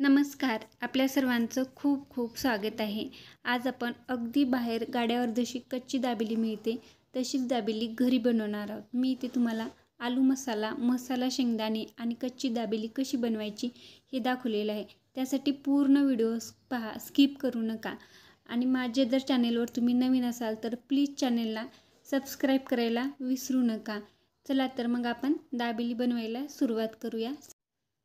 नमस्कार. आपल्या सर्वांचं खूप खूप स्वागत आहे. आज आपण अगदी बाहेर गाड्यावर जशी कच्ची दाबेली मिळते तशीच दाबेली घरी बनवणार आहोत. मी इथे तुम्हाला आलू मसाला, मसाला शेंगदाणे आणि कच्ची दाबेली कशी बनवायची हे दाखवलेलं आहे. त्यासाठी पूर्ण व्हिडिओ पहा, स्किप करू नका. आणि माझे जर चॅनेलवर तुम्ही नवीन असाल तर प्लीज चॅनेलला सबस्क्राईब करायला विसरू नका. चला तर मग आपण दाबेली बनवायला सुरुवात करूया.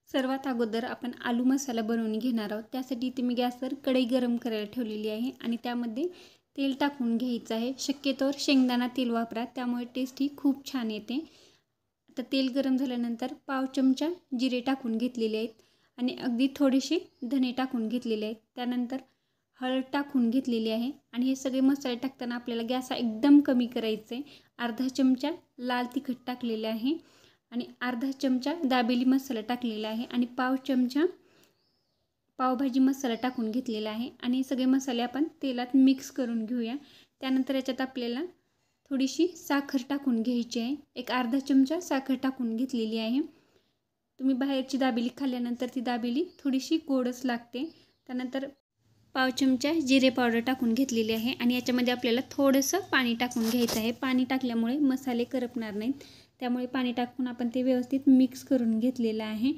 सर्वात अगोदर आपण आलू मसाला बनवून घेणार आहोत. त्यासाठी इथे मी गॅसवर कढई गरम करायला ठेवलेली आहे आणि त्यामध्ये तेल टाकून घ्यायचं आहे. शक्यतोवर शेंगदाणा तेल वापरा, त्यामुळे टेस्ट ही खूप छान येते. आता तेल गरम झाल्यानंतर पाव चमचा जिरे टाकून घेतलेले आहेत आणि अगदी थोडेसे धने टाकून घेतलेले आहेत. त्यानंतर हळद टाकून घेतलेली आहे आणि हे सगळे मसाले टाकताना आपल्याला गॅस एकदम कमी करायचा आहे. अर्धा चमचा लाल तिखट टाकलेले आहे आणि अर्धा चमचा दाबेली मसाला टाकलेला आहे आणि पाव चमचा पावभाजी मसाला टाकून घेतलेला आहे आणि सगळे मसाले आपण तेलात मिक्स करून घेऊया. त्यानंतर याच्यात आपल्याला थोडीशी साखर टाकून घ्यायची आहे. एक अर्धा चमचा साखर टाकून घेतलेली आहे. तुम्ही बाहेरची दाबेली खाल्ल्यानंतर ती दाबेली थोडीशी गोडच लागते. त्यानंतर पाव चमचा जिरे पावडर टाकून घेतलेली आहे आणि याच्यामध्ये आपल्याला थोडंसं पाणी टाकून घ्यायचं आहे. पाणी टाकल्यामुळे मसाले करपणार नाहीत, त्यामुळे पाणी टाकून आपण ते व्यवस्थित मिक्स करून घेतलेलं आहे.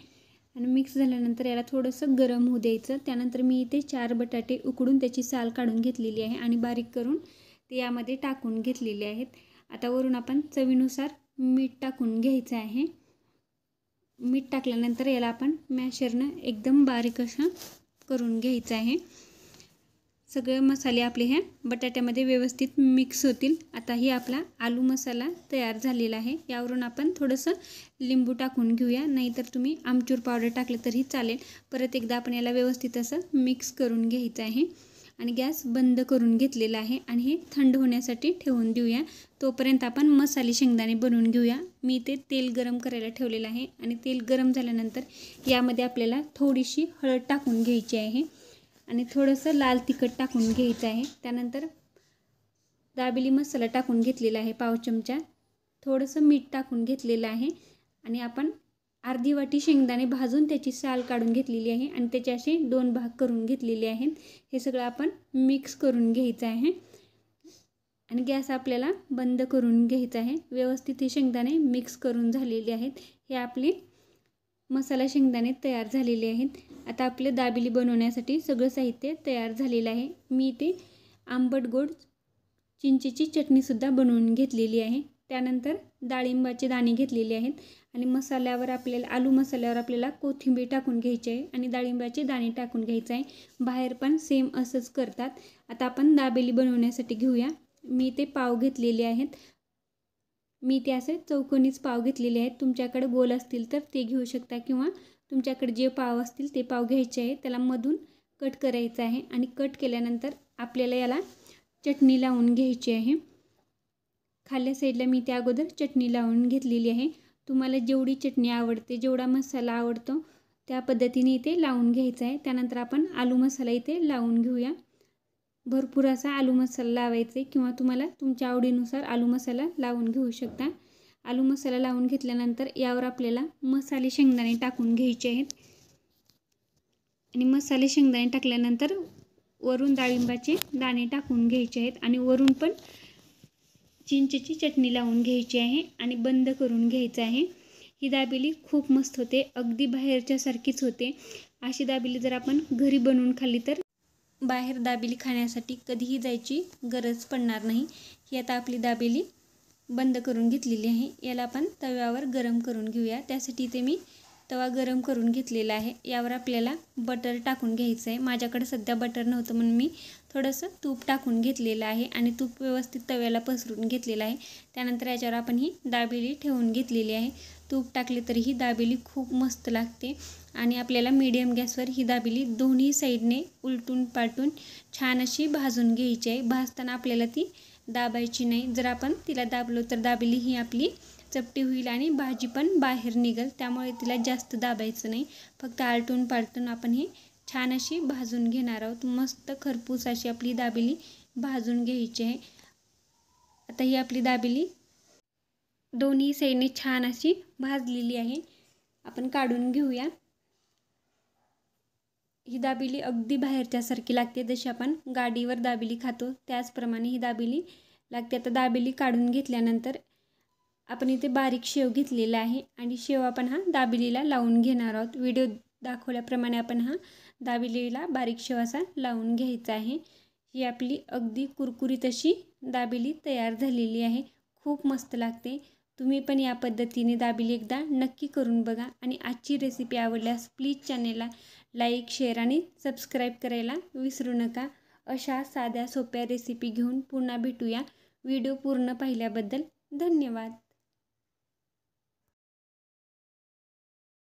आणि मिक्स झाल्यानंतर याला थोडंसं गरम होऊ द्यायचं. त्यानंतर मी इथे 4 बटाटे उकडून त्याची साल काढून घेतलेली आहे आणि बारीक करून ते यामध्ये टाकून घेतलेले आहेत. आता वरून आपण चवीनुसार मीठ टाकून घ्यायचं आहे. मीठ टाकल्यानंतर याला आपण मॅशरनं एकदम बारीक असं करून घ्यायचं आहे. सगळे मसाले आपले ह्या बटाट्यामध्ये व्यवस्थित मिक्स होतील. आता ही आपला आलू मसाला तयार झालेला आहे. यावरून आपण थोडंसं लिंबू टाकून घेऊया, नाहीतर तुम्ही आमचूर पावडर टाकलं तरी चालेल. परत एकदा आपण याला व्यवस्थित असं मिक्स करून घ्यायचं आहे आणि गॅस बंद करून घेतलेला आहे आणि हे थंड होण्यासाठी ठेवून देऊया. तोपर्यंत आपण मसाले शेंगदाणे बनवून घेऊया. मी ते तेल गरम करायला ठेवलेलं आहे आणि तेल गरम झाल्यानंतर यामध्ये आपल्याला थोडीशी हळद टाकून घ्यायची आहे आणि थोडंसं लाल तिखट टाकून घ्यायचं आहे. त्यानंतर दाबेली मसाला टाकून घेतलेला आहे पाव चमचा, थोडंसं मीठ टाकून घेतलेलं आहे आणि आपण अर्धी वाटी शेंगदाणे भाजून त्याची साल काढून घेतलेली आहे आणि त्याचे असे 2 भाग करून घेतलेले आहेत. हे सगळं आपण मिक्स करून घ्यायचं आहे आणि गॅस आपल्याला बंद करून घ्यायचा आहे. व्यवस्थित हे शेंगदाणे मिक्स करून झालेले आहेत. हे आपले मसाला शेंगदाणे तयार झालेले आहेत. आता आपले दाबेली बनवण्यासाठी सगळं साहित्य तयार झालेलं आहे. मी इथे आंबट गोड चिंचेची चटणीसुद्धा बनवून घेतलेली आहे. त्यानंतर डाळिंबाचे दाणे घेतलेले आहेत आणि मसाल्यावर आपल्याला आलू मसाल्यावर आपल्याला कोथिंबीर टाकून घ्यायची आहे आणि डाळिंबाचे दाणे टाकून घ्यायचं आहे. बाहेर पण सेम असंच करतात. आता आपण दाबेली बनवण्यासाठी घेऊया. मी ते पाव घेतलेले आहेत. मी ते असे चौकोनीच पाव घेतलेले आहेत. तुमच्याकडे गोल असतील तर ते घेऊ शकता किंवा तुमच्याकडे जे पाव असतील ते पाव घ्यायचे आहे. त्याला मधून कट करायचं आहे आणि कट केल्यानंतर आपल्याला याला चटणी लावून घ्यायची आहे. खाल्ल्या साईडला मी त्या अगोदर चटणी लावून घेतलेली आहे. तुम्हाला जेवढी चटणी आवडते, जेवढा मसाला आवडतो त्या पद्धतीने इथे लावून घ्यायचा आहे. त्यानंतर आपण आलू मसाला इथे लावून घेऊया. भरपूर असा आलू मसाला लावायचा आहे किंवा तुम्हाला तुमच्या आवडीनुसार आलू मसाला लावून घेऊ शकता. आलू मसाला लावून घेतल्यानंतर यावर आपल्याला मसाले शेंगदाणे टाकून घ्यायचे आहेत आणि मसाले शेंगदाणे टाकल्यानंतर वरून डाळिंबाचे दाणे टाकून घ्यायचे आहेत आणि वरून पण चिंचेची चटणी लावून घ्यायची आहे आणि बंद करून घ्यायचं आहे. ही दाबेली खूप मस्त होते, अगदी बाहेरच्यासारखीच होते. अशी दाबेली जर आपण घरी बनवून खाल्ली तर बाहेर दाबेली खाण्यासाठी कधीही जायची गरज पडणार नाही. ही आता आपली दाबेली बंद करून घेतलेली आहे. याला आपण तव्यावर गरम करून घेऊया. त्यासाठी इथे मी तवा गरम करून घेतलेला आहे. यावर आपल्याला बटर टाकून घ्यायचं आहे. माझ्याकडे सध्या बटर नव्हतं म्हणून मी थोडंसं तूप टाकून घेतलेलं आहे आणि तूप व्यवस्थित तव्याला पसरून घेतलेलं आहे. त्यानंतर याच्यावर आपण ही दाबेली ठेवून घेतलेली आहे. तूप टाकले तरी ही दाबेली खूप मस्त लागते आणि आपल्याला मीडियम गॅसवर ही दाबेली दोन्ही साईडने उलटून पालटून छान अशी भाजून घ्यायची आहे. भाजताना आपल्याला ती दाबायची नाही. जर आपण तिला दाबलो तर दाबेली ही आपली चपटी होईल आणि भाजी पण बाहेर निघेल, त्यामुळे तिला जास्त दाबायचं नाही. फक्त आलटून पालटून आपण ही छान अशी भाजून घेणार आहोत. मस्त खरपूस अशी आपली दाबेली भाजून घ्यायची आहे. आता ही आपली दाबेली दोन्ही साईडने छान अशी भाजलेली आहे. आपण काढून घेऊया. ही दाबेली अगदी बाहेरच्यासारखी लागते, जशी आपण गाडीवर दाबेली खातो त्याचप्रमाणे ही दाबेली लागते. आता दाबेली काढून घेतल्यानंतर आपण इथे बारीक शेव घेतलेला आहे आणि शेव आपण हा दाबेलीला लावून घेणार आहोत. व्हिडिओ दाखवल्याप्रमाणे आपण हा दाबेलीला बारीक शेव असा लावून घ्यायचा आहे. ही आपली अगदी कुरकुरीत अशी दाबेली तयार झालेली आहे. खूप मस्त लागते. तुम्ही पण या पद्धतीने दाबेली एकदा नक्की करून बघा आणि आजची रेसिपी आवडल्यास प्लीज चॅनेलला लाईक, शेअर आणि सबस्क्राईब करायला विसरू नका. अशा साध्या सोप्या रेसिपी घेऊन पुन्हा भेटूया. व्हिडिओ पूर्ण पाहिल्याबद्दल धन्यवाद.